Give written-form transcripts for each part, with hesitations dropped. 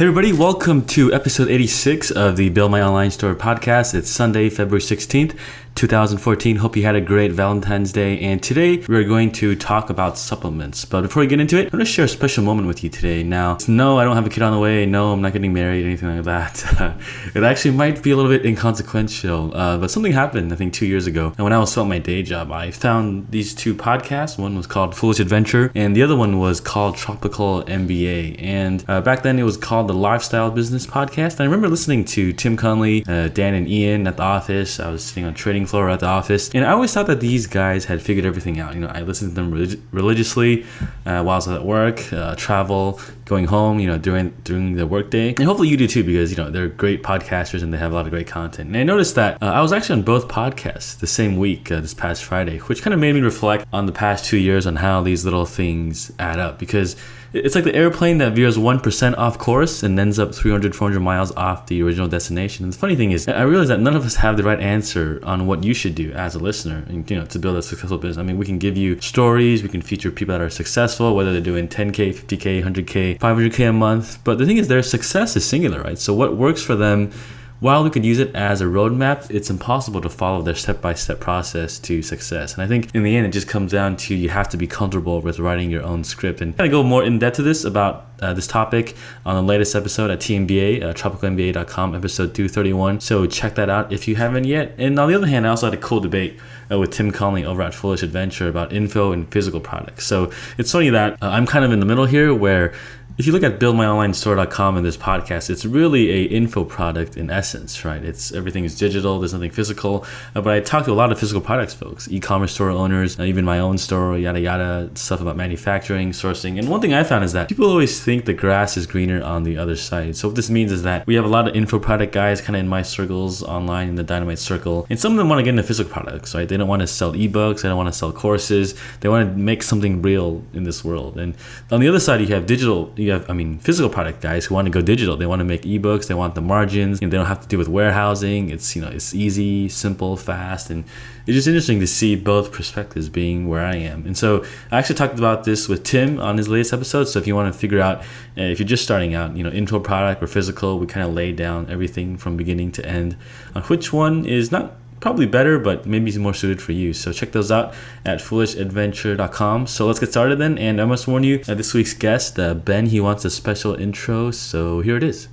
Hey everybody, welcome to episode 86 of the Build My Online Store podcast. It's Sunday, February 16th, 2014. Hope you had a great Valentine's Day. And today we're going to talk about supplements. But before we get into it, I'm going to share a special moment with you today. Now, no, I don't have a kid on the way. No, I'm not getting married, anything like that. It actually might be a little bit inconsequential. But something happened, I think 2 years ago. And when I was still at my day job, I found these two podcasts. One was called Foolish Adventure, and the other one was called Tropical MBA. And back then it was called the Lifestyle Business Podcast. And I remember listening to Tim Conley, Dan and Ian at the office. I was sitting on trading floor at the office, and I always thought that these guys had figured everything out. You know, I listened to them religiously while I was at work, travel, going home, you know, during the workday. And hopefully you do too, because, you know, they're great podcasters and they have a lot of great content. And I noticed that I was actually on both podcasts the same week, this past Friday, which kind of made me reflect on the past 2 years on how these little things add up, because it's like the airplane that veers 1% off course and ends up 300, 400 miles off the original destination. And the funny thing is, I realize that none of us have the right answer on what you should do as a listener, and, you know, to build a successful business. I mean, we can give you stories, we can feature people that are successful, whether they're doing 10K, 50K, 100K, 500K a month. But the thing is, their success is singular, right? So what works for them, while we could use it as a roadmap, it's impossible to follow their step-by-step process to success. And I think in the end, it just comes down to you have to be comfortable with writing your own script. And I'm going to go more in depth to this about this topic on the latest episode at TMBA, tropicalmba.com, episode 231. So check that out if you haven't yet. And on the other hand, I also had a cool debate with Tim Conley over at Foolish Adventure about info and physical products. So it's funny that I'm kind of in the middle here, where if you look at buildmyonlinestore.com in this podcast, it's really a info product in essence, right? It's everything is digital, there's nothing physical. But I talk to a lot of physical products folks, e-commerce store owners, even my own store, yada yada, stuff about manufacturing, sourcing. And one thing I found is that people always think the grass is greener on the other side. So what this means is that we have a lot of info product guys kind of in my circles online in the Dynamite circle, and some of them want to get into physical products, right? They don't want to sell ebooks, they don't want to sell courses, they want to make something real in this world. And on the other side, you have physical product guys who want to go digital. They want to make ebooks, they want the margins, and they don't have to deal with warehousing. It's, you know, it's easy, simple, fast, and it's just interesting to see both perspectives being where I am. And so I actually talked about this with Tim on his latest episode. So if you want to figure out, if you're just starting out, you know, info product or physical, we kind of lay down everything from beginning to end on which one is not probably better, but maybe more suited for you. So check those out at foolishadventure.com. So let's get started then. And I must warn you, this week's guest, Ben, he wants a special intro. So here it is.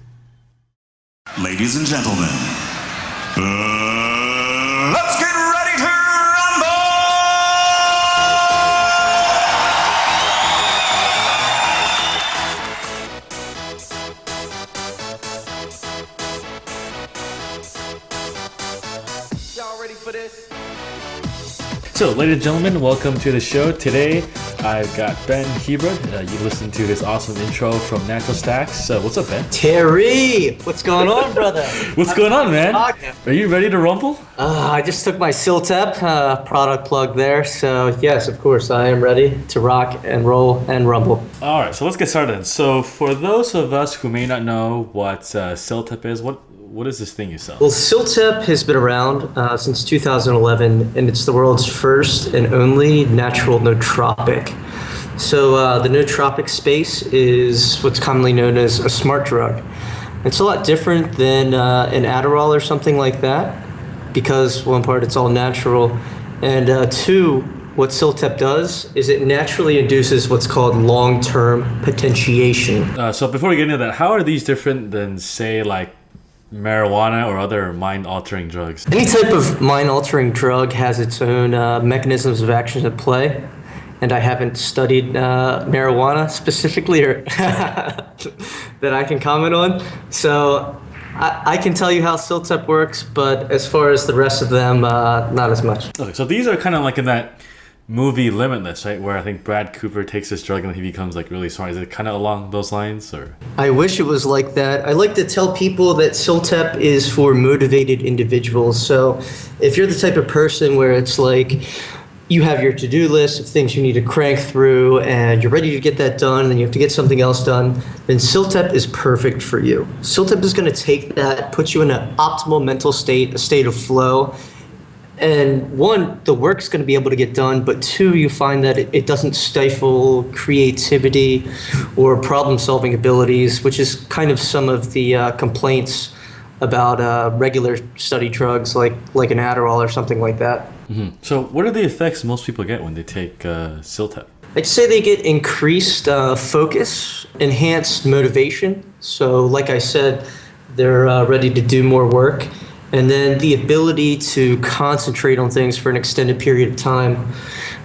Ladies and gentlemen, let's get ready to rumble! Y'all ready for this? So, ladies and gentlemen, welcome to the show. Today, I've got Ben Hebert. You listened to this awesome intro from Natural Stacks. So, what's up, Ben? Terry, what's going on, brother? What's going on, man? Are you ready to rumble? I just took my Siltep product plug there. So, yes, of course, I am ready to rock and roll and rumble. All right, so let's get started. So, for those of us who may not know what Siltep is, what is this thing you sell? Well, Siltep has been around since 2011, and it's the world's first and only natural nootropic. So the nootropic space is what's commonly known as a smart drug. It's a lot different than an Adderall or something like that, because one part, it's all natural, and two, what Siltep does is it naturally induces what's called long-term potentiation. So before we get into that, how are these different than, say, like marijuana or other mind-altering drugs? Any type of mind-altering drug has its own mechanisms of action at play, and I haven't studied marijuana specifically or that I can comment on. So I can tell you how Siltep works, but as far as the rest of them, not as much. Okay, so these are kind of like in that movie Limitless, right? Where I think Brad Cooper takes this drug and he becomes like really smart. Is it kind of along those lines, or? I wish it was like that. I like to tell people that Siltep is for motivated individuals. So if you're the type of person where it's like you have your to-do list of things you need to crank through and you're ready to get that done and then you have to get something else done, then Siltep is perfect for you. Siltep is going to take that, put you in an optimal mental state, a state of flow, And one, the work's going to be able to get done, but two, you find that it doesn't stifle creativity or problem-solving abilities, which is kind of some of the complaints about regular study drugs like an Adderall or something like that. So what are the effects most people get when they take Siltep? I'd say they get increased focus, enhanced motivation. So like I said, they're ready to do more work. And then the ability to concentrate on things for an extended period of time.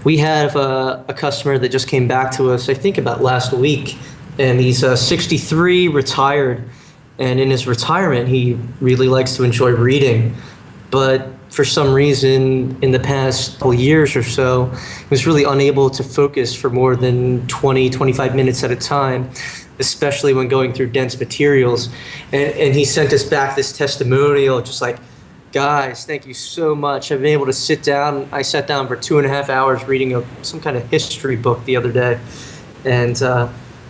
We have a customer that just came back to us, I think about last week, and he's 63, retired. And in his retirement, he really likes to enjoy reading. But for some reason, in the past couple years or so, he was really unable to focus for more than 20, 25 minutes at a time, especially when going through dense materials. And he sent us back this testimonial, just like, guys, thank you so much. I've been able to sit down. I sat down for 2.5 hours reading some kind of history book the other day. And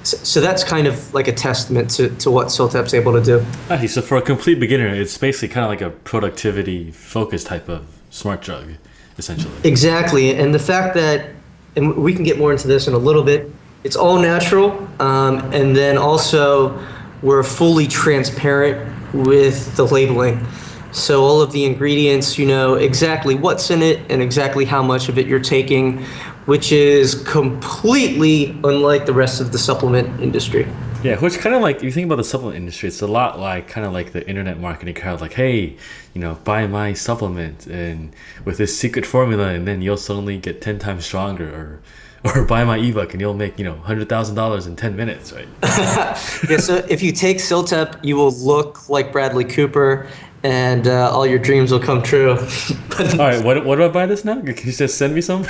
so that's kind of like a testament to what Siltep's able to do. I see. So for a complete beginner, it's basically kind of like a productivity focused type of smart drug, essentially. Exactly. And the fact that, and we can get more into this in a little bit, it's all natural. And then also we're fully transparent with the labeling. So all of the ingredients, you know exactly what's in it and exactly how much of it you're taking, which is completely unlike the rest of the supplement industry. Yeah, which kind of like, if you think about the supplement industry, it's a lot like kind of like the internet marketing crowd, like, hey, you know, buy my supplement and with this secret formula, and then you'll suddenly get 10 times stronger, or buy my ebook and you'll make, you know, $100,000 in 10 minutes, right? Yeah, so if you take Siltep, you will look like Bradley Cooper, and all your dreams will come true. All right, what do I buy this now? Can you just send me some?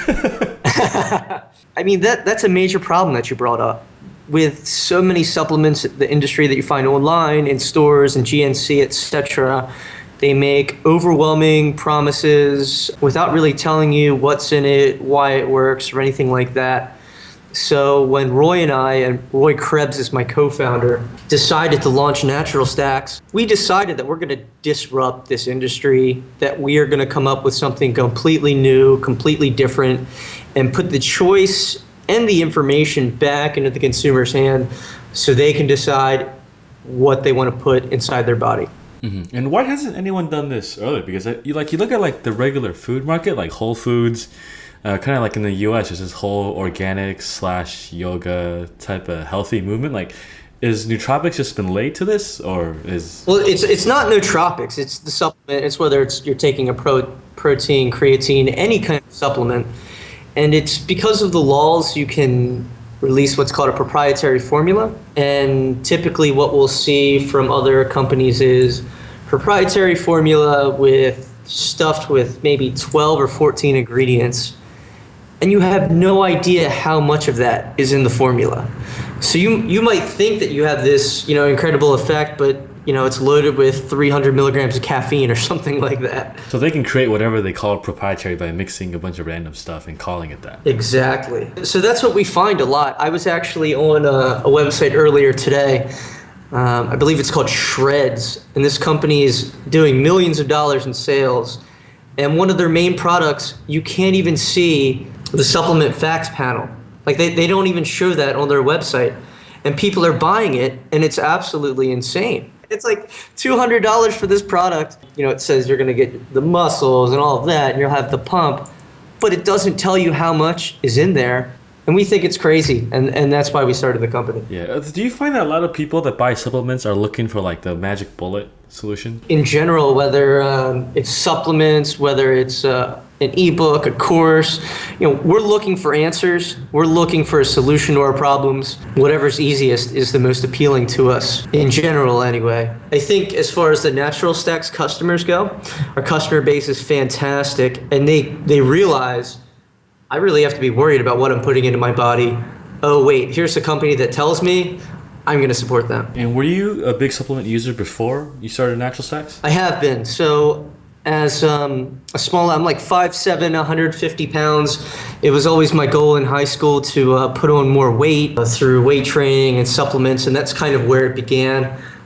I mean, that's a major problem that you brought up. With so many supplements, the industry that you find online, in stores, and GNC, etc., they make overwhelming promises without really telling you what's in it, why it works, or anything like that. So when Roy and I, and Roy Krebs is my co-founder, decided to launch Natural Stacks, we decided that we're going to disrupt this industry, that we are going to come up with something completely new, completely different, and put the choice and the information back into the consumer's hand so they can decide what they want to put inside their body. Mm-hmm. And why hasn't anyone done this earlier? Because you look at like the regular food market, like Whole Foods, kind of like in the US, there's this whole organic / yoga type of healthy movement. Like, is nootropics just been late to this, or is? Well, it's not nootropics. It's the supplement. It's whether you're taking a protein, creatine, any kind of supplement, and it's because of the laws you can release what's called a proprietary formula. And typically, what we'll see from other companies is proprietary formula stuffed with maybe 12 or 14 ingredients. And you have no idea how much of that is in the formula. So you might think that you have this, you know, incredible effect, but you know, it's loaded with 300 milligrams of caffeine or something like that. So they can create whatever they call proprietary by mixing a bunch of random stuff and calling it that. Exactly. So that's what we find a lot. I was actually on a website earlier today. I believe it's called Shreds, and this company is doing millions of dollars in sales. And one of their main products, you can't even see the supplement facts panel. Like they don't even show that on their website. And people are buying it, and it's absolutely insane. It's like $200 for this product. You know, it says you're gonna get the muscles and all of that, and you'll have the pump, but it doesn't tell you how much is in there. And we think it's crazy, and that's why we started the company. Yeah. Do you find that a lot of people that buy supplements are looking for like the magic bullet solution? In general, whether it's supplements, whether it's an ebook, a course, you know, we're looking for answers. We're looking for a solution to our problems. Whatever's easiest is the most appealing to us, in general anyway. I think as far as the Natural Stacks customers go, our customer base is fantastic, and they realize, I really have to be worried about what I'm putting into my body. Oh wait, here's a company that tells me, I'm going to support them. And were you a big supplement user before you started Natural Stacks? I have been. So as I'm like 5'7", 150 pounds. It was always my goal in high school to put on more weight through weight training and supplements, and that's kind of where it began.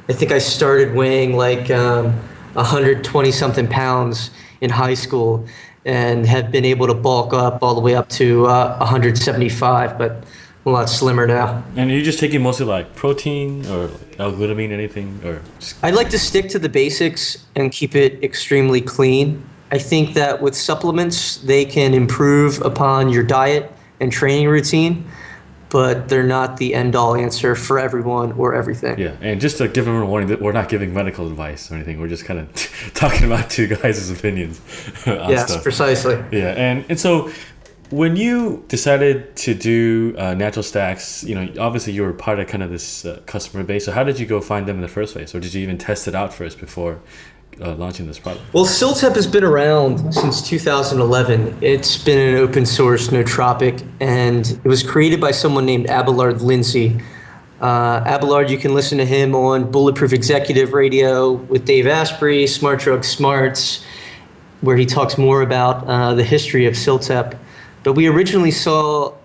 I think I started weighing like 120 something pounds in high school. and have been able to bulk up all the way up to 175, but a lot slimmer now. And are you just taking mostly like protein or like L-glutamine, anything, or just... I like to stick to the basics and keep it extremely clean. I think that with supplements, they can improve upon your diet and training routine, but they're not the end-all answer for everyone or everything. Yeah, and just to give everyone a warning that we're not giving medical advice or anything. We're just kind of talking about two guys' opinions on Yes, stuff. precisely. Yeah, and so when you decided to do natural stacks, obviously you were part of kind of this customer base. So how did you go find them in the first place, or did you even test it out first before launching this product? Well, Siltep has been around since 2011. It's been an open source nootropic, and it was created by someone named Abelard Lindsay. Abelard, you can listen to him on Bulletproof Executive Radio with Dave Asprey, Smart Drug Smarts, where he talks more about the history of Siltep. But we originally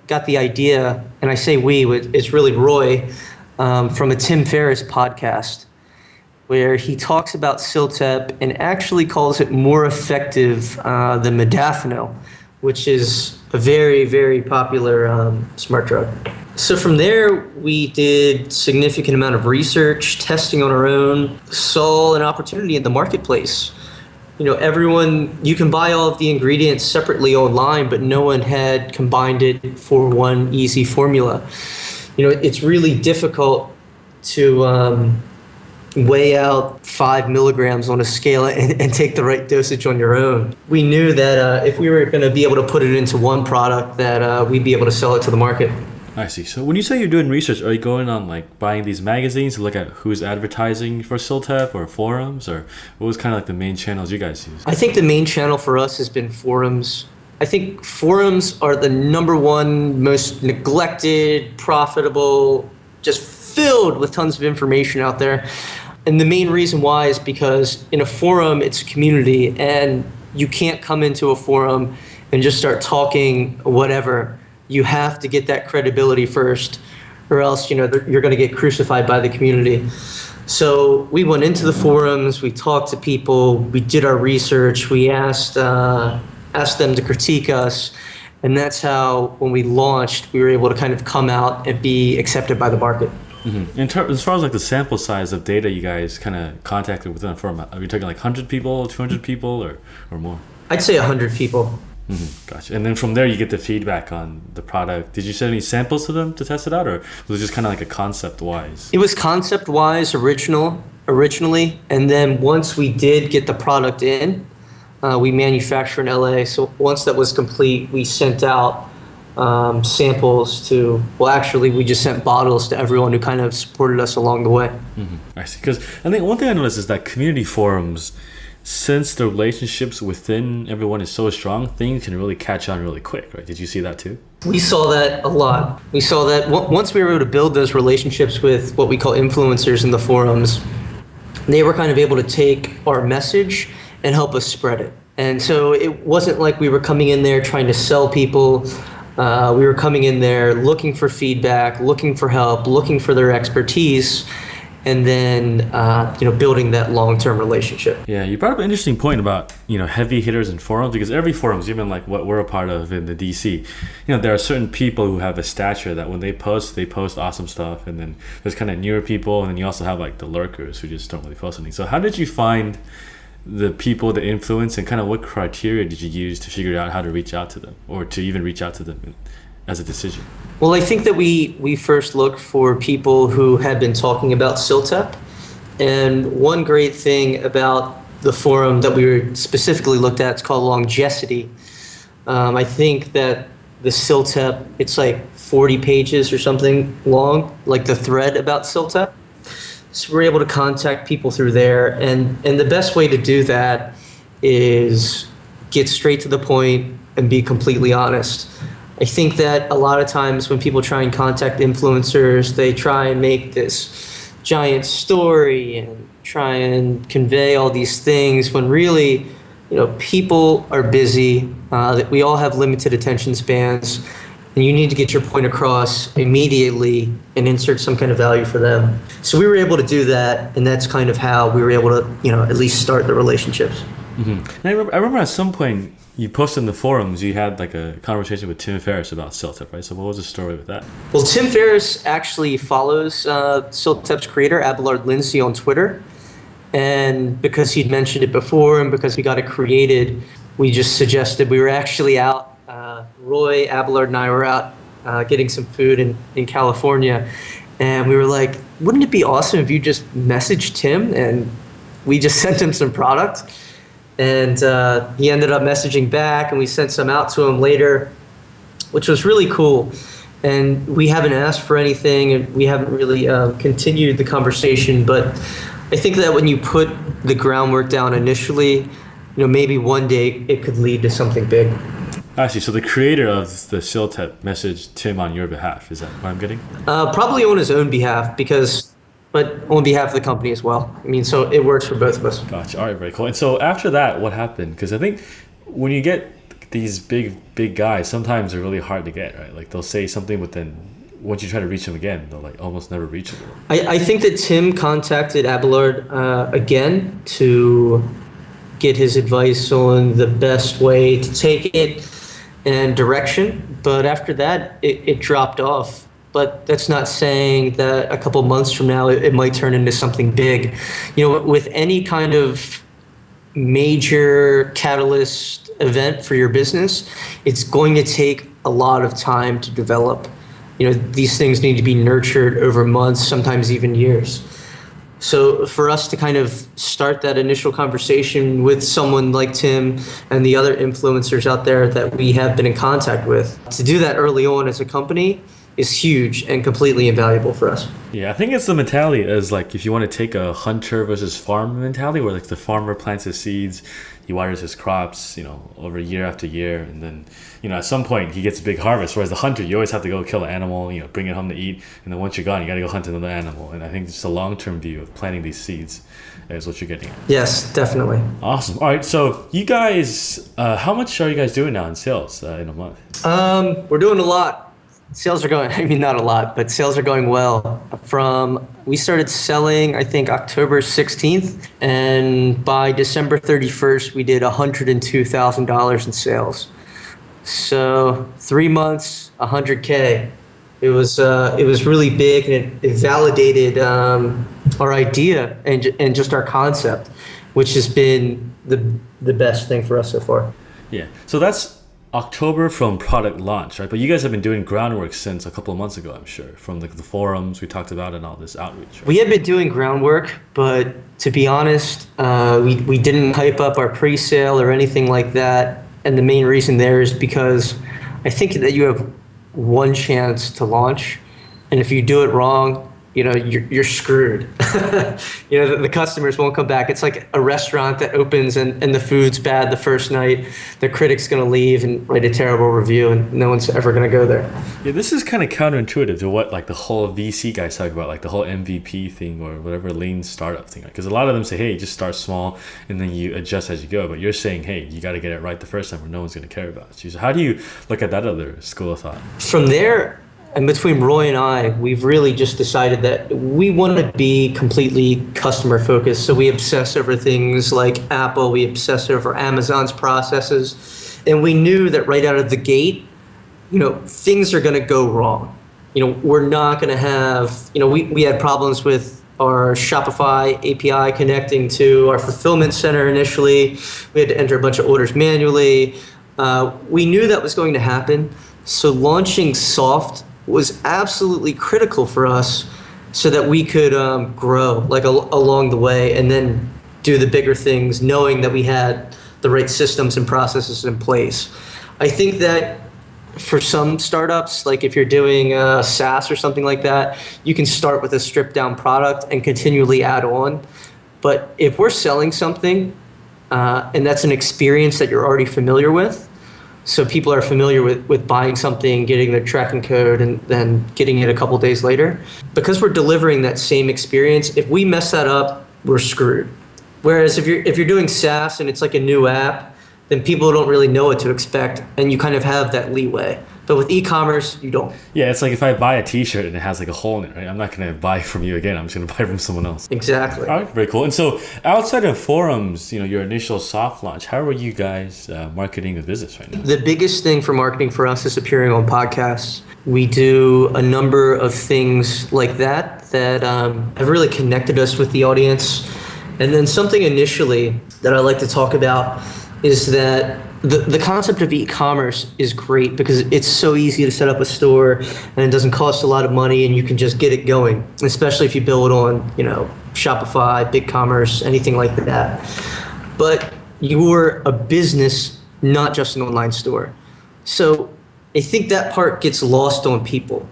got the idea, and I say we, it's really Roy, from a Tim Ferriss podcast, where he talks about Siltep and actually calls it more effective than modafinil, which is a very, very popular smart drug. So from there, we did significant amount of research, testing on our own, saw an opportunity in the marketplace. You can buy all of the ingredients separately online, but no one had combined it for one easy formula. It's really difficult to weigh out 5 milligrams on a scale and take the right dosage on your own. We knew that if we were going to be able to put it into one product, that we'd be able to sell it to the market. I see. So when you say you're doing research, are you going on like buying these magazines to look at who's advertising for Siltep, or forums, or what was kind of like the main channels you guys use? I think the main channel for us has been forums. I think forums are the number one most neglected, profitable, just filled with tons of information out there. And the main reason why is because in a forum, it's a community, and you can't come into a forum and just start talking whatever. You have to get that credibility first, or else you're going to get crucified by the community. So we went into the forums, we talked to people, we did our research, we asked them to critique us, and that's how, when we launched, we were able to kind of come out and be accepted by the market. Mm-hmm. As far as like the sample size of data you guys kind of contacted within a forum, are you talking like 100 people, 200 people, or more? I'd say 100 people. Mm-hmm. Gotcha. And then from there you get the feedback on the product. Did you send any samples to them to test it out, or was it just kind of like a concept-wise? It was concept-wise originally, and then once we did get the product in, we manufacture in LA. So once that was complete, we sent out samples we just sent bottles to everyone who kind of supported us along the way. Mm-hmm. I see. Because I think one thing I noticed is that community forums, since the relationships within everyone is so strong, things can really catch on really quick, right? Did you see that too? We saw that a lot. We saw that once we were able to build those relationships with what we call influencers in the forums, they were kind of able to take our message and help us spread it. And so it wasn't like we were coming in there trying to sell people. We were coming in there looking for feedback, looking for help, looking for their expertise, and then building that long-term relationship. Yeah, you brought up an interesting point about heavy hitters in forums, because every forums, even like what we're a part of in the DC, there are certain people who have a stature that when they post awesome stuff, and then there's kind of newer people, and then you also have like the lurkers who just don't really post anything. So how did you find the people to influence, and kind of what criteria did you use to figure out how to reach out to them, or to even reach out to them as a decision? Well, I think that we first looked for people who had been talking about Siltep. And one great thing about the forum that we were specifically looked at, it's called Longevity. I think that the Siltep, it's like 40 pages or something long, like the thread about Siltep. So we're able to contact people through there. And the best way to do that is get straight to the point and be completely honest. I think that a lot of times when people try and contact influencers, they try and make this giant story and try and convey all these things, when really, people are busy, that we all have limited attention spans, and you need to get your point across immediately and insert some kind of value for them. So we were able to do that, and that's kind of how we were able to, at least start the relationships. Mm-hmm. And I remember at some point You posted in the forums, you had like a conversation with Tim Ferriss about Siltip, right? So what was the story with that? Well, Tim Ferriss actually follows Siltep's creator, Abelard Lindsay, on Twitter. And because he'd mentioned it before and because we got it created, we just suggested we were actually out. Roy, Abelard, and I were out getting some food in California. And we were like, wouldn't it be awesome if you just messaged Tim and we just sent him some product? And he ended up messaging back, and we sent some out to him later, which was really cool. And we haven't asked for anything, and we haven't really continued the conversation. But I think that when you put the groundwork down initially, maybe one day it could lead to something big. Actually, so the creator of the Siltep messaged Tim on your behalf. Is that what I'm getting? Probably on his own behalf, but on behalf of the company as well. I mean, so it works for both of us. Gotcha. All right, very cool. And so after that, what happened? Because I think when you get these big guys, sometimes they're really hard to get, right? Like they'll say something, but then once you try to reach them again, they'll like almost never reach them. I think that Tim contacted Abelard again to get his advice on the best way to take it and direction. But after that, it dropped off. But that's not saying that a couple months from now it might turn into something big. With any kind of major catalyst event for your business, it's going to take a lot of time to develop. These things need to be nurtured over months, sometimes even years. So for us to kind of start that initial conversation with someone like Tim and the other influencers out there that we have been in contact with, to do that early on as a company is huge and completely invaluable for us. Yeah, I think it's the mentality as like if you want to take a hunter versus farmer mentality where like the farmer plants his seeds, he waters his crops, over year after year, and then, at some point he gets a big harvest. Whereas the hunter, you always have to go kill an animal, bring it home to eat, and then once you're gone, you got to go hunt another animal. And I think just a long-term view of planting these seeds is what you're getting at. Yes, definitely. Awesome. All right, so you guys, how much are you guys doing now in sales in a month? We're doing a lot. Sales are going, not a lot, but sales are going well. We started selling, I think, October 16th, and by December 31st, we did $102,000 in sales. So 3 months, $100K. It was really big, and it validated our idea and just our concept, which has been the best thing for us so far. Yeah, so that's October from product launch, right? But you guys have been doing groundwork since a couple of months ago, I'm sure, from the forums we talked about and all this outreach. Right? We have been doing groundwork, but to be honest, we didn't hype up our pre-sale or anything like that. And the main reason there is because I think that you have one chance to launch, and if you do it wrong, you're screwed. The customers won't come back. It's like a restaurant that opens and the food's bad the first night. The critic's going to leave and write a terrible review, and no one's ever going to go there. Yeah, this is kind of counterintuitive to what like the whole VC guys talk about, like the whole MVP thing or whatever lean startup thing. Because a lot of them say, hey, just start small and then you adjust as you go. But you're saying, hey, you got to get it right the first time or no one's going to care about you. So how do you look at that other school of thought? From there, and between Roy and I, we've really just decided that we want to be completely customer focused. So we obsess over things like Apple, we obsess over Amazon's processes. And we knew that right out of the gate, things are going to go wrong. We're not going to have, we had problems with our Shopify API connecting to our fulfillment center initially. We had to enter a bunch of orders manually. We knew that was going to happen. So launching soft was absolutely critical for us so that we could grow along the way and then do the bigger things, knowing that we had the right systems and processes in place. I think that for some startups, like if you're doing SaaS or something like that, you can start with a stripped down product and continually add on. But if we're selling something and that's an experience that you're already familiar with, so people are familiar with buying something, getting their tracking code, and then getting it a couple days later. Because we're delivering that same experience, if we mess that up, we're screwed. Whereas if you're doing SaaS and it's like a new app, then people don't really know what to expect, and you kind of have that leeway. But with e-commerce, you don't. Yeah, it's like if I buy a T-shirt and it has like a hole in it, right? I'm not gonna buy from you again. I'm just gonna buy from someone else. Exactly. All right, very cool. And so, outside of forums, your initial soft launch, how are you guys marketing the business right now? The biggest thing for marketing for us is appearing on podcasts. We do a number of things like that have really connected us with the audience. And then something initially that I like to talk about is that the concept of e-commerce is great because it's so easy to set up a store and it doesn't cost a lot of money and you can just get it going, especially if you build on, Shopify, BigCommerce, anything like that. But you're a business, not just an online store. So I think that part gets lost on people.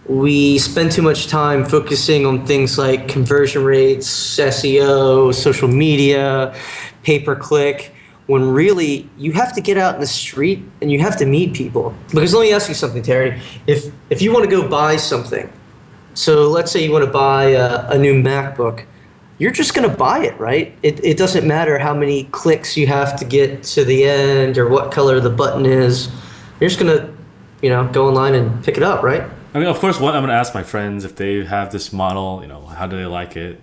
We spend too much time focusing on things like conversion rates, SEO, social media, pay-per-click, when really you have to get out in the street and you have to meet people. Because let me ask you something, Terry. If you want to go buy something, so let's say you want to buy a new MacBook, you're just going to buy it, right? It doesn't matter how many clicks you have to get to the end or what color the button is. You're just going to, go online and pick it up, right? I mean, of course, I'm going to ask my friends if they have this model, how do they like it?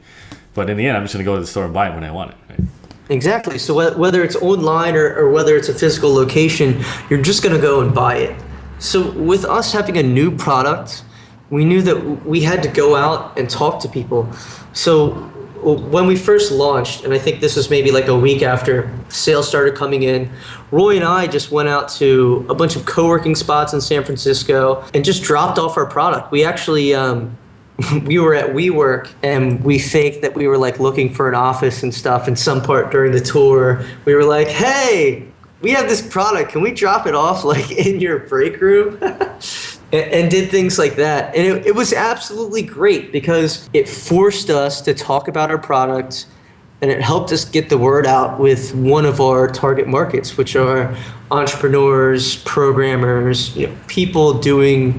But in the end, I'm just going to go to the store and buy it when I want it, right? Exactly. So whether it's online or whether it's a physical location, you're just going to go and buy it. So with us having a new product, we knew that we had to go out and talk to people. So when we first launched, and I think this was maybe like a week after sales started coming in, Roy and I just went out to a bunch of co-working spots in San Francisco and just dropped off our product. We actually we were at WeWork and we faked that we were like looking for an office and stuff. And some part during the tour, we were like, hey, we have this product. Can we drop it off like in your break room? and did things like that. And it was absolutely great because it forced us to talk about our product and it helped us get the word out with one of our target markets, which are entrepreneurs, programmers, people doing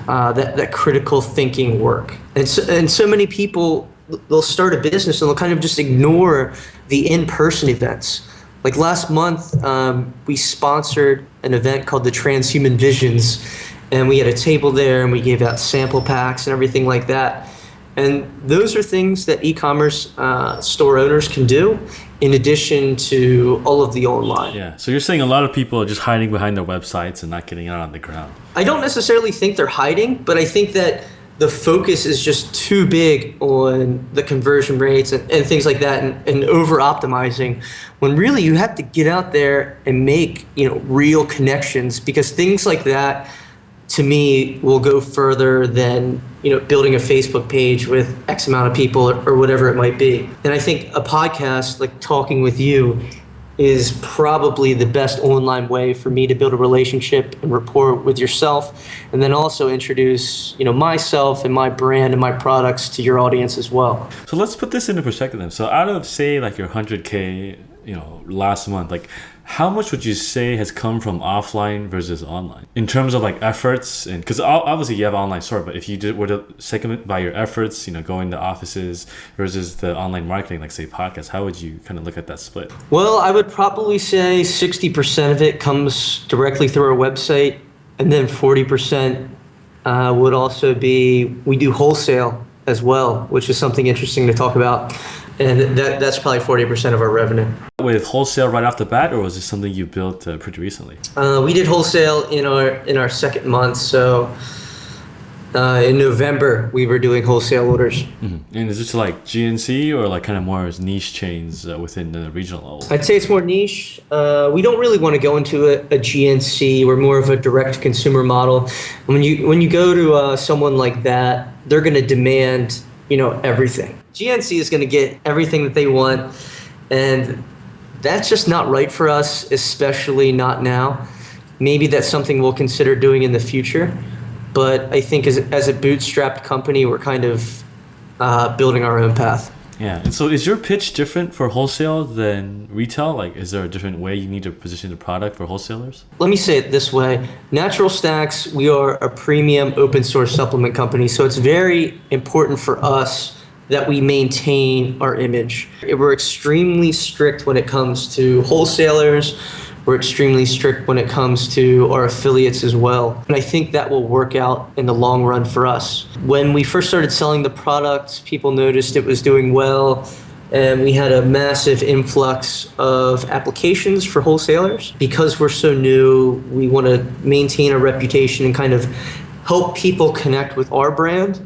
that critical thinking work. And so many people, they'll start a business and they'll kind of just ignore the in-person events. Like last month, we sponsored an event called the Transhuman Visions, and we had a table there and we gave out sample packs and everything like that. And those are things that e-commerce store owners can do in addition to all of the online. Yeah, so you're saying a lot of people are just hiding behind their websites and not getting out on the ground. I don't necessarily think they're hiding, but I think that the focus is just too big on the conversion rates and things like that and over-optimizing when really you have to get out there and make real connections, because things like that to me will go further than building a Facebook page with X amount of people or whatever it might be. And I think a podcast like talking with you is probably the best online way for me to build a relationship and rapport with yourself, and then also introduce myself and my brand and my products to your audience as well. So let's put this into perspective then. So out of say like your 100K last month, like how much would you say has come from offline versus online in terms of like efforts? And because obviously you have an online store, but if you were to segment by your efforts, going to offices versus the online marketing, like say podcasts, how would you kind of look at that split? Well, I would probably say 60% of it comes directly through our website, and then 40% would also be, we do wholesale as well, which is something interesting to talk about. And that's probably 40% of our revenue. With wholesale right off the bat, or was this something you built pretty recently? We did wholesale in our second month. So in November, we were doing wholesale orders. Mm-hmm. And is this like GNC or like kind of more as niche chains within the regional level? I'd say it's more niche. We don't really want to go into a GNC. We're more of a direct consumer model. When you go to someone like that, they're going to demand everything. GNC is going to get everything that they want, and that's just not right for us, especially not now. Maybe that's something we'll consider doing in the future, but I think as a bootstrapped company, we're kind of building our own path. Yeah, and so is your pitch different for wholesale than retail? Like, is there a different way you need to position the product for wholesalers? Let me say it this way. Natural Stacks, we are a premium open source supplement company, so it's very important for us that we maintain our image. We're extremely strict when it comes to wholesalers, we're extremely strict when it comes to our affiliates as well. And I think that will work out in the long run for us. When we first started selling the product, people noticed it was doing well, and we had a massive influx of applications for wholesalers. Because we're so new, we want to maintain a reputation and kind of help people connect with our brand.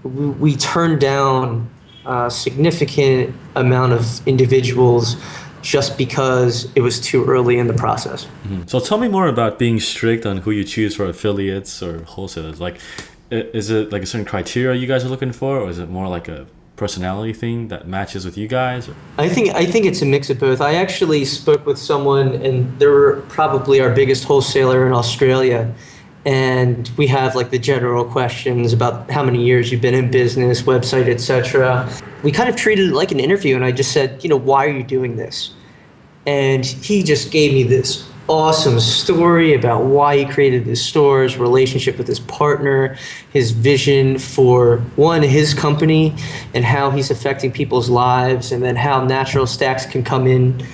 We turned down a significant amount of individuals just because it was too early in the process. Mm-hmm. So tell me more about being strict on who you choose for affiliates or wholesalers. Like, is it like a certain criteria you guys are looking for, or is it more like a personality thing that matches with you guys? I think it's a mix of both. I actually spoke with someone, and they were probably our biggest wholesaler in Australia. And we have like the general questions about how many years you've been in business, website, etc. We kind of treated it like an interview, and I just said, why are you doing this? And he just gave me this awesome story about why he created his store, his relationship with his partner, his vision for his company and how he's affecting people's lives, and then how Natural Stacks can come in.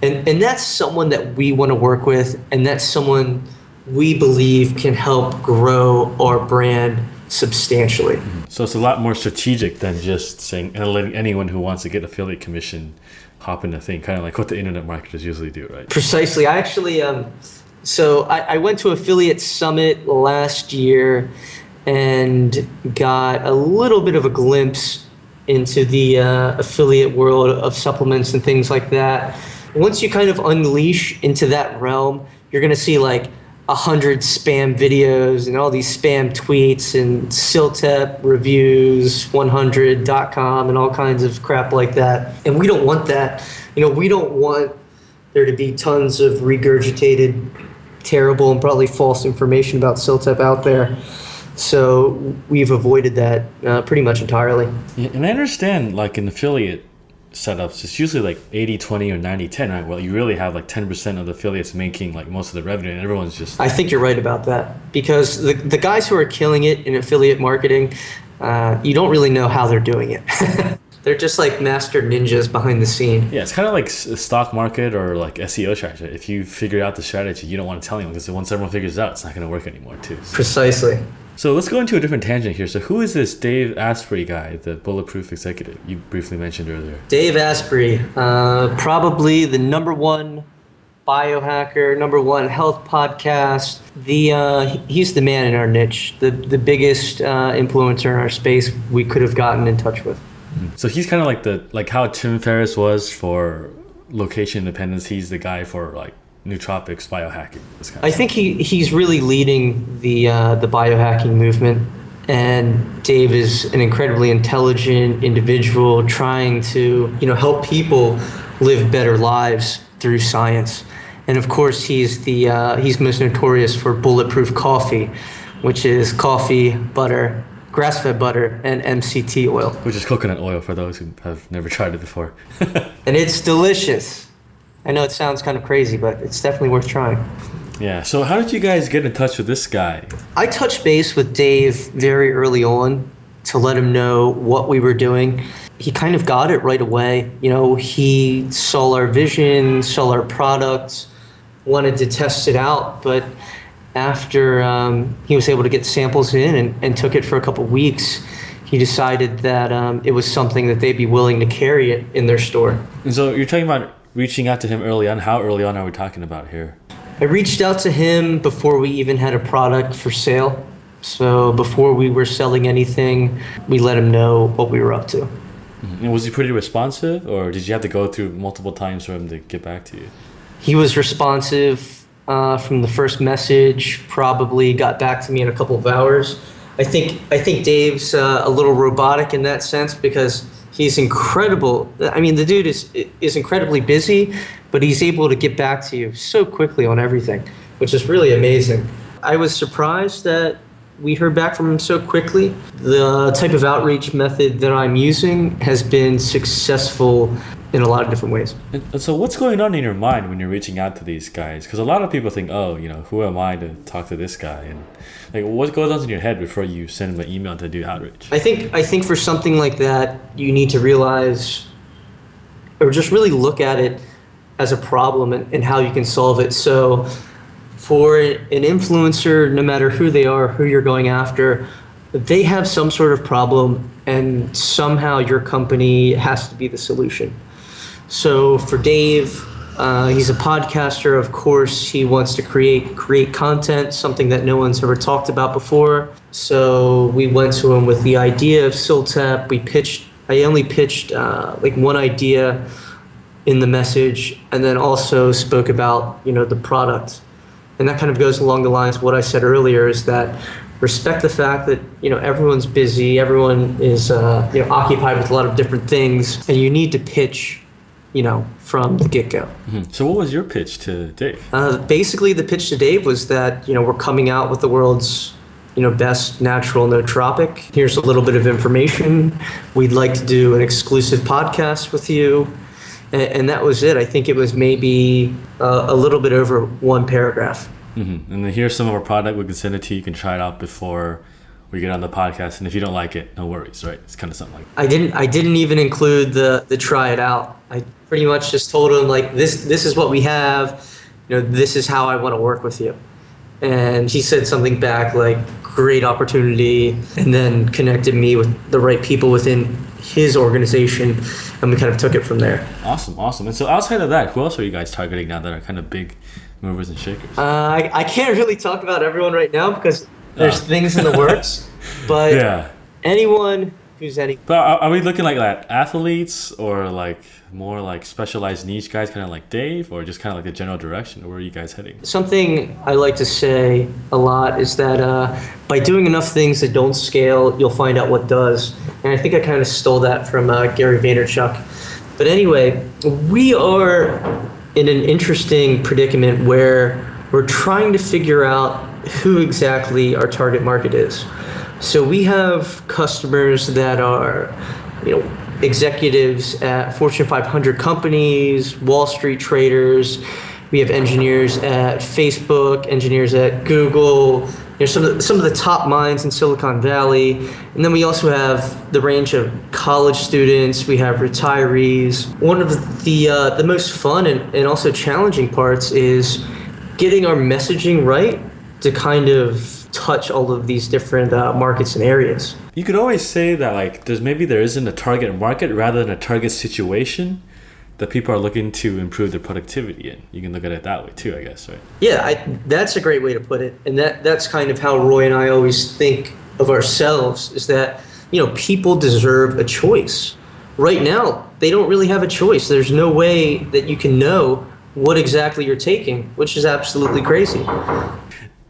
And that's someone that we want to work with, and that's someone we believe can help grow our brand substantially. Mm-hmm. So it's a lot more strategic than just saying and letting anyone who wants to get affiliate commission hop in the thing, kind of like what the internet marketers usually do, right? Precisely. I actually, I went to Affiliate Summit last year and got a little bit of a glimpse into the affiliate world of supplements and things like that. Once you kind of unleash into that realm, you're going to see like 100 spam videos and all these spam tweets and Siltep reviews, 100.com and all kinds of crap like that. And we don't want that. We don't want there to be tons of regurgitated, terrible, and probably false information about Siltep out there. So we've avoided that pretty much entirely. Yeah, and I understand, like in affiliate setups, it's usually like 80-20 or 90-10, right? Well, you really have like 10% of the affiliates making like most of the revenue, and everyone's just... I think you're right about that, because the guys who are killing it in affiliate marketing, you don't really know how they're doing it. They're just like master ninjas behind the scene. Yeah, it's kind of like a stock market or like SEO strategy. If you figure out the strategy, you don't want to tell anyone, because once everyone figures it out, it's not going to work anymore too. Precisely. So let's go into a different tangent here. So who is this Dave Asprey guy, the Bulletproof executive you briefly mentioned earlier? Dave Asprey, probably the number one biohacker, number one health podcast. He's the man in our niche, the biggest influencer in our space we could have gotten in touch with. So he's kind of like how Tim Ferriss was for location independence. He's the guy for like nootropics, biohacking. I think he's really leading the biohacking movement, and Dave is an incredibly intelligent individual trying to help people live better lives through science. And of course, he's most notorious for Bulletproof Coffee, which is coffee, butter, grass-fed butter, and MCT oil. Which is coconut oil for those who have never tried it before. And it's delicious. I know it sounds kind of crazy, but it's definitely worth trying. Yeah, so how did you guys get in touch with this guy? I touched base with Dave very early on to let him know what we were doing. He kind of got it right away. He saw our vision, saw our product, wanted to test it out, but after he was able to get samples in and took it for a couple weeks, he decided that it was something that they'd be willing to carry it in their store. And so you're talking about reaching out to him early on. How early on are we talking about here? I reached out to him before we even had a product for sale. So before we were selling anything, we let him know what we were up to. Mm-hmm. And was he pretty responsive, or did you have to go through multiple times for him to get back to you? He was responsive from the first message, probably got back to me in a couple of hours. I think Dave's a little robotic in that sense, because he's incredible. I mean, the dude is incredibly busy, but he's able to get back to you so quickly on everything, which is really amazing. I was surprised that we heard back from him so quickly. The type of outreach method that I'm using has been successful in a lot of different ways. And so what's going on in your mind when you're reaching out to these guys? Because a lot of people think, who am I to talk to this guy? And like, what goes on in your head before you send him an email to do outreach? I think for something like that, you need to realize, or just really look at it as a problem and how you can solve it. So for an influencer, no matter who they are, who you're going after, they have some sort of problem, and somehow your company has to be the solution. So for Dave, he's a podcaster. Of course, he wants to create content, something that no one's ever talked about before. So we went to him with the idea of SILTEP. I only pitched like one idea in the message, and then also spoke about, the product. And that kind of goes along the lines of what I said earlier, is that respect the fact that, everyone's busy, everyone is, occupied with a lot of different things, and you need to pitch, from the get-go. Mm-hmm. So what was your pitch to Dave? Basically, the pitch to Dave was that, we're coming out with the world's, best natural nootropic. Here's a little bit of information. We'd like to do an exclusive podcast with you. And that was it. I think it was maybe a little bit over one paragraph. Mm-hmm. And then here's some of our product. We can send it to you. You can try it out before we get on the podcast. And if you don't like it, no worries, right? It's kind of something like that. I didn't even include the try it out. I pretty much just told him, like, this is what we have. This is how I want to work with you. And he said something back like, great opportunity, and then connected me with the right people within his organization, and we kind of took it from there. Awesome. And so outside of that, who else are you guys targeting now that are kind of big movers and shakers? I can't really talk about everyone right now because there's things in the works, but yeah. Anyone who's But are we looking like that athletes, or like more like specialized niche guys, kind of like Dave, or just kind of like the general direction? Where are you guys heading? Something I like to say a lot is that by doing enough things that don't scale, you'll find out what does. And I think I kind of stole that from Gary Vaynerchuk. But anyway, we are in an interesting predicament where we're trying to figure out who exactly our target market is. So we have customers that are, executives at Fortune 500 companies, Wall Street traders. We have engineers at Facebook, engineers at Google, some of the top minds in Silicon Valley. And then we also have the range of college students. We have retirees. One of the most fun and also challenging parts is getting our messaging right to kind of touch all of these different markets and areas. You could always say that like there isn't a target market rather than a target situation that people are looking to improve their productivity in. You can look at it that way too, I guess, right? Yeah, that's a great way to put it. And that's kind of how Roy and I always think of ourselves, is that, people deserve a choice. Right now, they don't really have a choice. There's no way that you can know what exactly you're taking, which is absolutely crazy.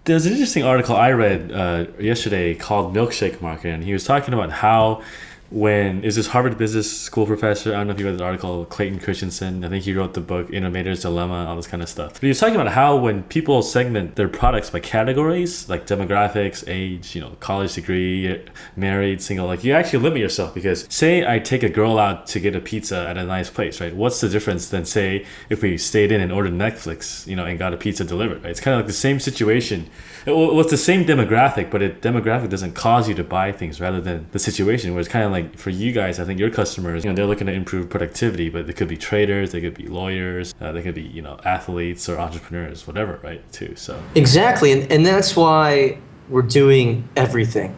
There's an interesting article I read yesterday called Milkshake Market, and he was talking about how is this Harvard Business School professor, I don't know if you read the article, Clayton Christensen, I think he wrote the book Innovator's Dilemma, all this kind of stuff. But he was talking about how when people segment their products by categories, like demographics, age, college degree, married, single, like you actually limit yourself, because say I take a girl out to get a pizza at a nice place, right? What's the difference than say if we stayed in and ordered Netflix, and got a pizza delivered, right? It's kind of like the same situation. Well, it's the same demographic, but demographic doesn't cause you to buy things rather than the situation, where it's kind of like for you guys, I think your customers, they're looking to improve productivity, but they could be traders, they could be lawyers, they could be, athletes or entrepreneurs, whatever, right, too. So exactly, and that's why we're doing everything.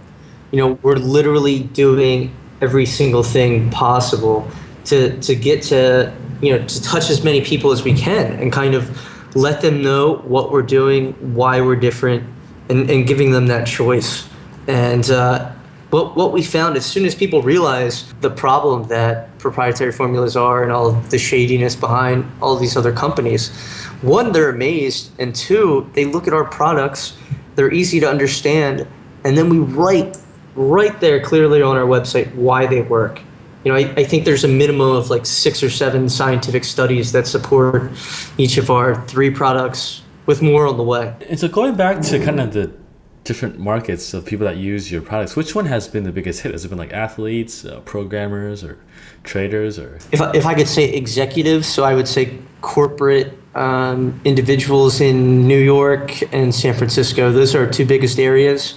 We're literally doing every single thing possible to get to, to touch as many people as we can and kind of let them know what we're doing, why we're different, and giving them that choice. And what we found, as soon as people realize the problem that proprietary formulas are and all of the shadiness behind all these other companies, one, they're amazed, and two, they look at our products, they're easy to understand, and then we write right there clearly on our website why they work. I think there's a minimum of like 6 or 7 scientific studies that support each of our 3 products, with more on the way. And so going back to kind of the different markets of people that use your products, which one has been the biggest hit? Has it been like athletes, programmers, or traders, or? If I could say executives, so I would say corporate individuals in New York and San Francisco. Those are our 2 biggest areas.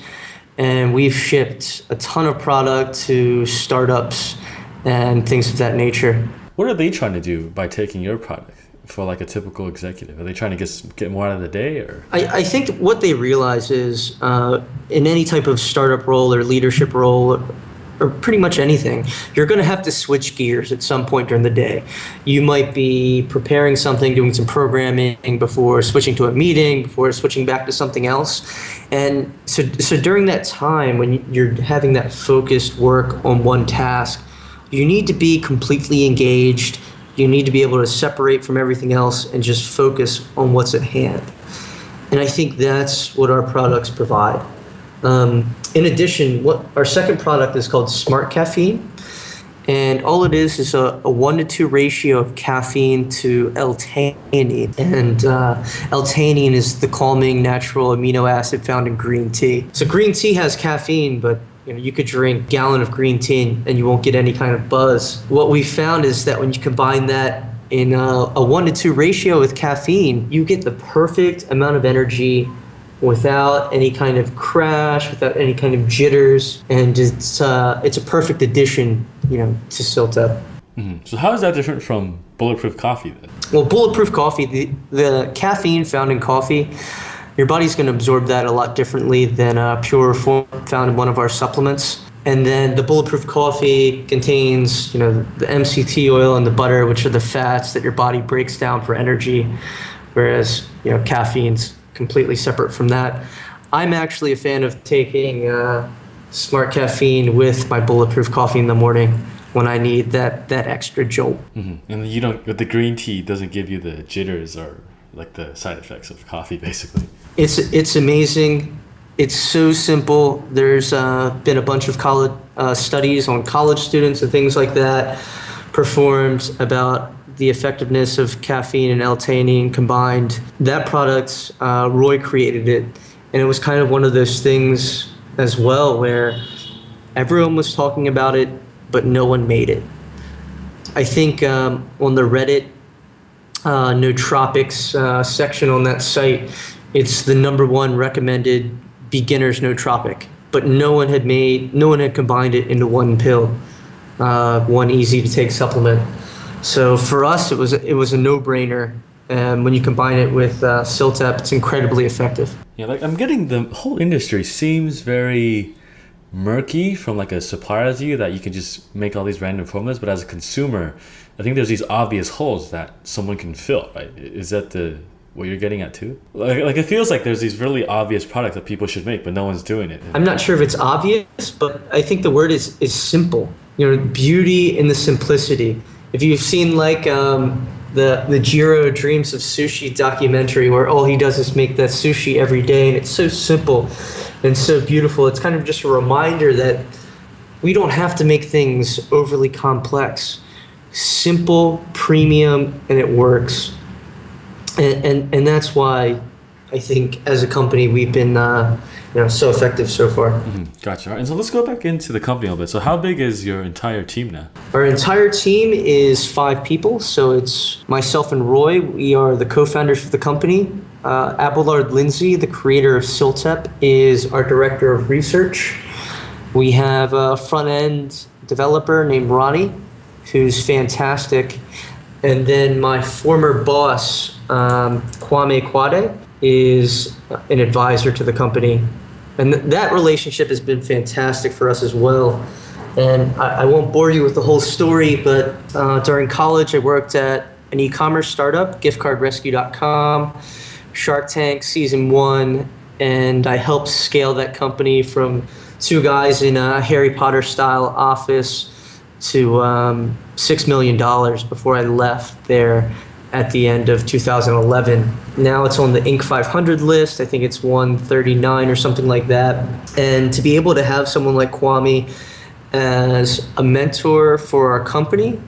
And we've shipped a ton of product to startups and things of that nature. What are they trying to do by taking your product? for like a typical executive? Are they trying to get more out of the day, or? I think what they realize is in any type of startup role or leadership role, or pretty much anything, you're going to have to switch gears at some point during the day. You might be preparing something, doing some programming before switching to a meeting, before switching back to something else. And so during that time when you're having that focused work on one task, you need to be completely engaged. You need to be able to separate from everything else and just focus on what's at hand. And I think that's what our products provide. In addition, what our second product is called Smart Caffeine, and all it is a 1-to-2 ratio of caffeine to L-theanine, and L-theanine is the calming natural amino acid found in green tea. So green tea has caffeine, but you could drink a gallon of green tea and you won't get any kind of buzz. What we found is that when you combine that in a 1-to-2 ratio with caffeine, you get the perfect amount of energy without any kind of crash, without any kind of jitters, and it's a perfect addition, to Siltep. Mm-hmm. So how is that different from bulletproof coffee then? Well, bulletproof coffee, the caffeine found in coffee, your body's going to absorb that a lot differently than a pure form found in one of our supplements. And then the bulletproof coffee contains, the MCT oil and the butter, which are the fats that your body breaks down for energy, whereas, caffeine's completely separate from that. I'm actually a fan of taking Smart Caffeine with my bulletproof coffee in the morning when I need that extra jolt. Mm-hmm. And with the green tea doesn't give you the jitters or like the side effects of coffee, basically. It's amazing. It's so simple. There's been a bunch of college studies on college students and things like that performed about the effectiveness of caffeine and L-theanine combined. That product, Roy created it, and it was kind of one of those things as well where everyone was talking about it, but no one made it. I think on the Reddit nootropics section on that site, it's the #1 recommended beginner's nootropic, but no one had combined it into one pill, one easy to take supplement. So for us, it was a no-brainer, and when you combine it with Siltep, it's incredibly effective. Yeah, like I'm getting the whole industry seems very murky from like a supplier view that you can just make all these random formulas, but as a consumer, I think there's these obvious holes that someone can fill, right? Is that what you're getting at too? Like it feels like there's these really obvious products that people should make, but no one's doing it. I'm not sure if it's obvious, but I think the word is simple. Beauty in the simplicity. If you've seen like the Jiro Dreams of Sushi documentary where all he does is make that sushi every day, and it's so simple and so beautiful, it's kind of just a reminder that we don't have to make things overly complex. Simple, premium, and it works. And that's why I think as a company we've been so effective so far. Mm-hmm. Gotcha. All right. And so let's go back into the company a little bit. So how big is your entire team now? Our entire team is 5 people. So it's myself and Roy. We are the co-founders of the company. Abelard Lindsay, the creator of Siltep, is our director of research. We have a front-end developer named Ronnie, who's fantastic. And then my former boss, Kwame Kwade, is an advisor to the company. And that relationship has been fantastic for us as well. And I won't bore you with the whole story, but during college I worked at an e-commerce startup, giftcardrescue.com, Shark Tank Season 1, and I helped scale that company from 2 guys in a Harry Potter style office to $6 million before I left there at the end of 2011. Now it's on the Inc. 500 list. I think it's 139 or something like that. And to be able to have someone like Kwame as a mentor for our company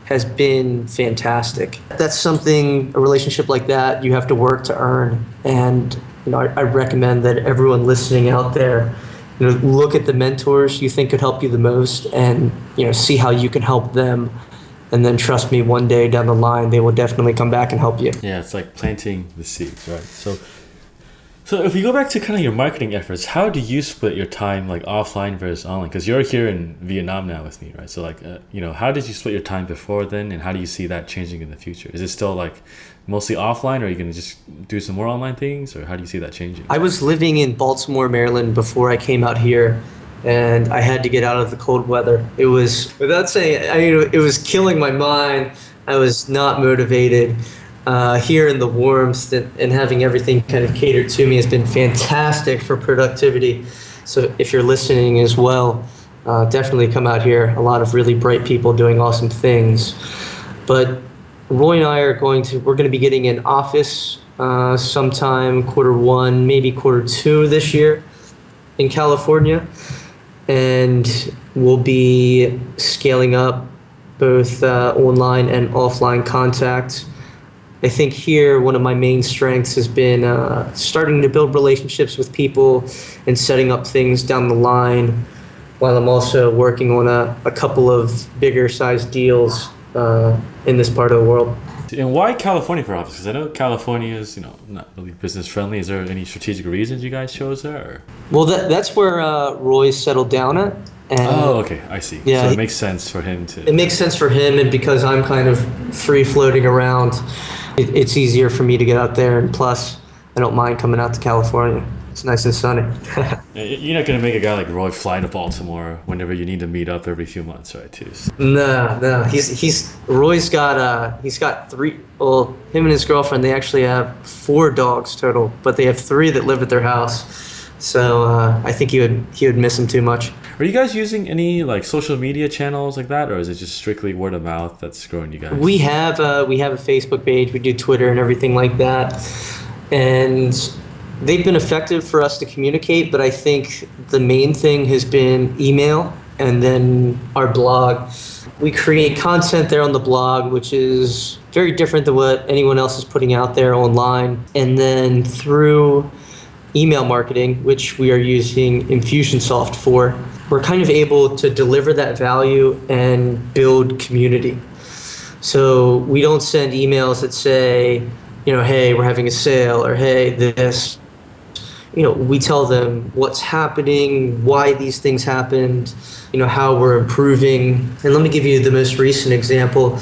has been fantastic. That's something, a relationship like that, you have to work to earn. And I recommend that everyone listening out there, look at the mentors you think could help you the most and see how you can help them. And then trust me, one day down the line, they will definitely come back and help you. Yeah, it's like planting the seeds, right? So if we go back to kind of your marketing efforts, how do you split your time like offline versus online? Because you're here in Vietnam now with me, right? So like, how did you split your time before then, and how do you see that changing in the future? Is it still like mostly offline, or are you going to just do some more online things, or how do you see that changing? I was living in Baltimore, Maryland before I came out here, and I had to get out of the cold weather. It was, without saying, I mean, it was killing my mind. I was not motivated. Here in the warmth and having everything kind of catered to me has been fantastic for productivity. So if you're listening as well, definitely come out here. A lot of really bright people doing awesome things. But Roy and I we're going to be getting an office sometime Q1, maybe Q2 this year in California. And we'll be scaling up both online and offline contacts. I think here one of my main strengths has been starting to build relationships with people and setting up things down the line, while I'm also working on a couple of bigger sized deals in this part of the world. And why California for office? Because I know California is, not really business friendly. Is there any strategic reasons you guys chose there? Or? Well, that's where Roy's settled down at. And okay, I see. Yeah, so it makes sense for him to... It makes sense for him, and because I'm kind of free floating around, it's easier for me to get out there, and plus, I don't mind coming out to California. It's nice and sunny. You're not going to make a guy like Roy fly to Baltimore whenever you need to meet up every few months, right, too? So. No. Roy's got three, well, him and his girlfriend, they actually have 4 dogs total, but they have 3 that live at their house. So I think he would miss him too much. Are you guys using any like social media channels like that, or is it just strictly word of mouth that's growing you guys? We have a Facebook page. We do Twitter and everything like that, and they've been effective for us to communicate. But I think the main thing has been email, and then our blog. We create content there on the blog, which is very different than what anyone else is putting out there online, and then through email marketing, which we are using Infusionsoft for, we're kind of able to deliver that value and build community. So we don't send emails that say, hey, we're having a sale, or hey, this. We tell them what's happening, why these things happened, how we're improving. And let me give you the most recent example.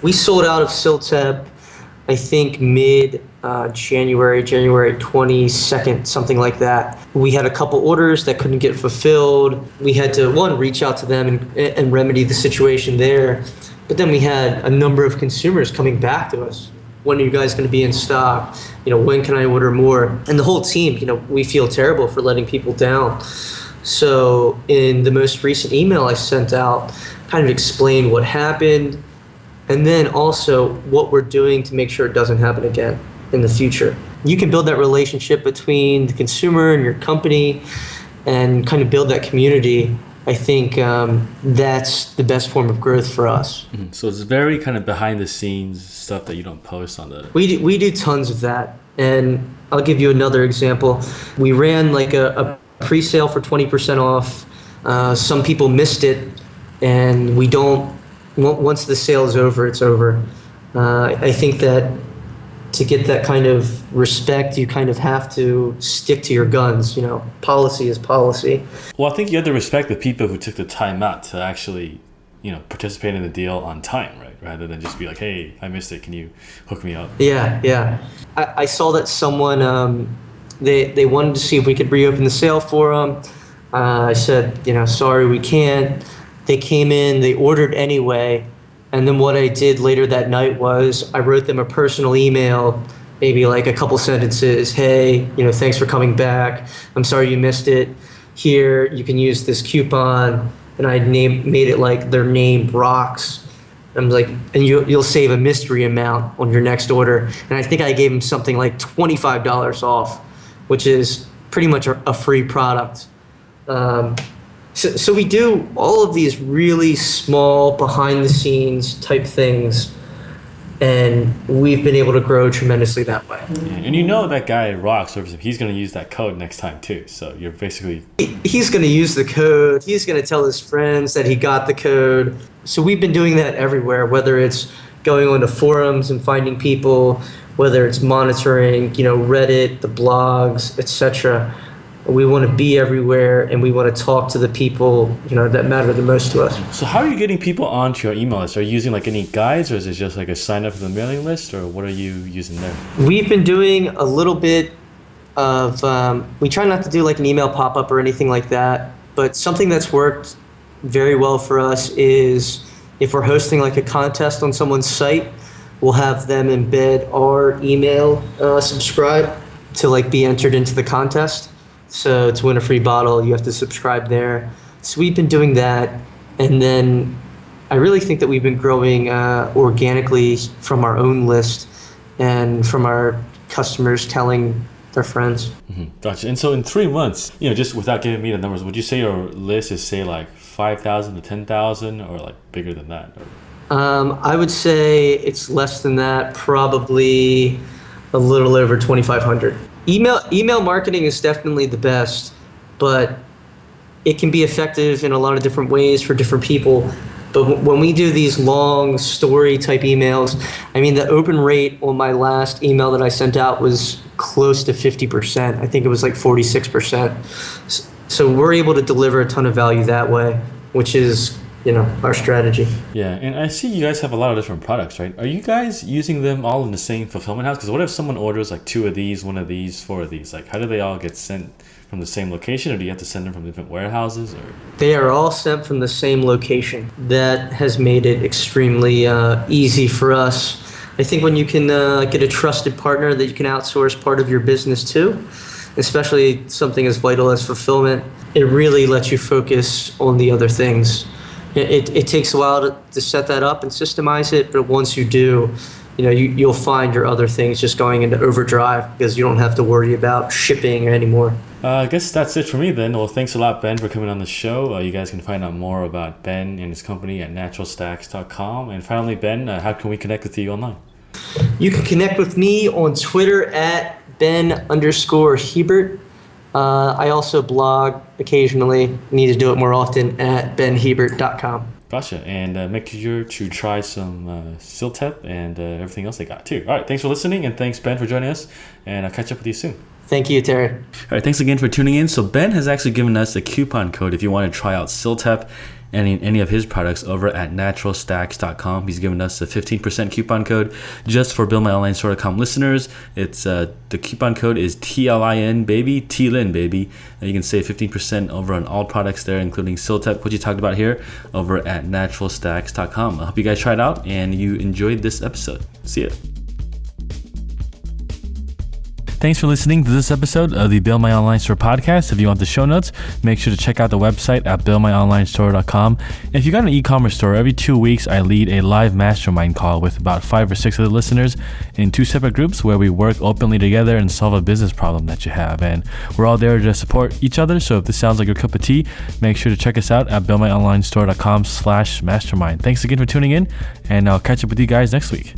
We sold out of Siltep, I think January 22nd, something like that. We had a couple orders that couldn't get fulfilled. We had to, reach out to them and remedy the situation there. But then we had a number of consumers coming back to us. When are you guys going to be in stock? When can I order more? And the whole team, we feel terrible for letting people down. So in the most recent email I sent out, kind of explained what happened, and then also what we're doing to make sure it doesn't happen again in the future. You can build that relationship between the consumer and your company and kind of build that community. I think that's the best form of growth for us. Mm-hmm. So it's very kind of behind the scenes stuff that you don't post on the... We do tons of that. And I'll give you another example. We ran like a pre-sale for 20% off. Some people missed it, and we don't... Once the sale is over, it's over. I think that to get that kind of respect, you kind of have to stick to your guns. Policy is policy. Well, I think you have to respect the people who took the time out to actually, participate in the deal on time, right? Rather than just be like, hey, I missed it. Can you hook me up? Yeah. I saw that someone, they wanted to see if we could reopen the sale for them. I said, sorry, we can't. They came in, they ordered anyway, and then what I did later that night was I wrote them a personal email, maybe like a couple sentences. Hey, thanks for coming back. I'm sorry you missed it. Here, you can use this coupon. And I made it like their name rocks. I'm like, and you'll save a mystery amount on your next order. And I think I gave them something like $25 off, which is pretty much a free product. So we do all of these really small behind the scenes type things, and we've been able to grow tremendously that way. Yeah, and that guy rocks, he's going to use that code next time too. So you're basically... He's going to use the code. He's going to tell his friends that he got the code. So we've been doing that everywhere, whether it's, going onto forums and finding people, whether it's monitoring, Reddit, the blogs, etc. We want to be everywhere, and we want to talk to the people, that matter the most to us. So how are you getting people onto your email list? Are you using like any guides, or is it just like a sign up for the mailing list, or what are you using there? We've been doing a little bit of, we try not to do like an email pop-up or anything like that, but something that's worked very well for us is if we're hosting like a contest on someone's site, we'll have them embed our email subscribe to like be entered into the contest. So to win a free bottle, you have to subscribe there. So we've been doing that. And then I really think that we've been growing organically from our own list and from our customers telling their friends. Mm-hmm. Gotcha. And so in 3 months, just without giving me the numbers, would you say your list is say like 5,000 to 10,000 or like bigger than that? I would say it's less than that, probably a little over 2,500. Email marketing is definitely the best, but it can be effective in a lot of different ways for different people. But when we do these long story type emails, the open rate on my last email that I sent out was close to 50%. I think it was like 46%. So we're able to deliver a ton of value that way, which is our strategy. Yeah, and I see you guys have a lot of different products, right? Are you guys using them all in the same fulfillment house? Because what if someone orders like 2 of these, 1 of these, 4 of these? Like, how do they all get sent from the same location, or do you have to send them from different warehouses? Or they are all sent from the same location. That has made it extremely easy for us. I think when you can get a trusted partner that you can outsource part of your business to, especially something as vital as fulfillment, it really lets you focus on the other things. It takes a while to set that up and systemize it, but once you do, you'll find your other things just going into overdrive because you don't have to worry about shipping anymore. I guess that's it for me then. Well, thanks a lot, Ben, for coming on the show. You guys can find out more about Ben and his company at naturalstacks.com. And finally, Ben, how can we connect with you online? You can connect with me on Twitter at Ben_Hebert. I also blog occasionally, need to do it more often, at benhebert.com. Gotcha. And make sure to try some Siltep and everything else they got too. All right. Thanks for listening, and thanks, Ben, for joining us. And I'll catch up with you soon. Thank you, Terry. All right. Thanks again for tuning in. So Ben has actually given us a coupon code if you want to try out Siltep and any of his products over at naturalstacks.com. He's given us a 15% coupon code just for BuildMyOnlineStore.com listeners. It's the coupon code is TLIN baby, TLIN baby. And you can save 15% over on all products there, including Siltep, which you talked about here, over at naturalstacks.com. I hope you guys try it out and you enjoyed this episode. See ya. Thanks for listening to this episode of the Build My Online Store podcast. If you want the show notes, make sure to check out the website at buildmyonlinestore.com. If you got an e-commerce store, every 2 weeks I lead a live mastermind call with about 5 or 6 of the listeners in 2 separate groups where we work openly together and solve a business problem that you have. And we're all there to support each other. So if this sounds like your cup of tea, make sure to check us out at buildmyonlinestore.com/mastermind. Thanks again for tuning in, and I'll catch up with you guys next week.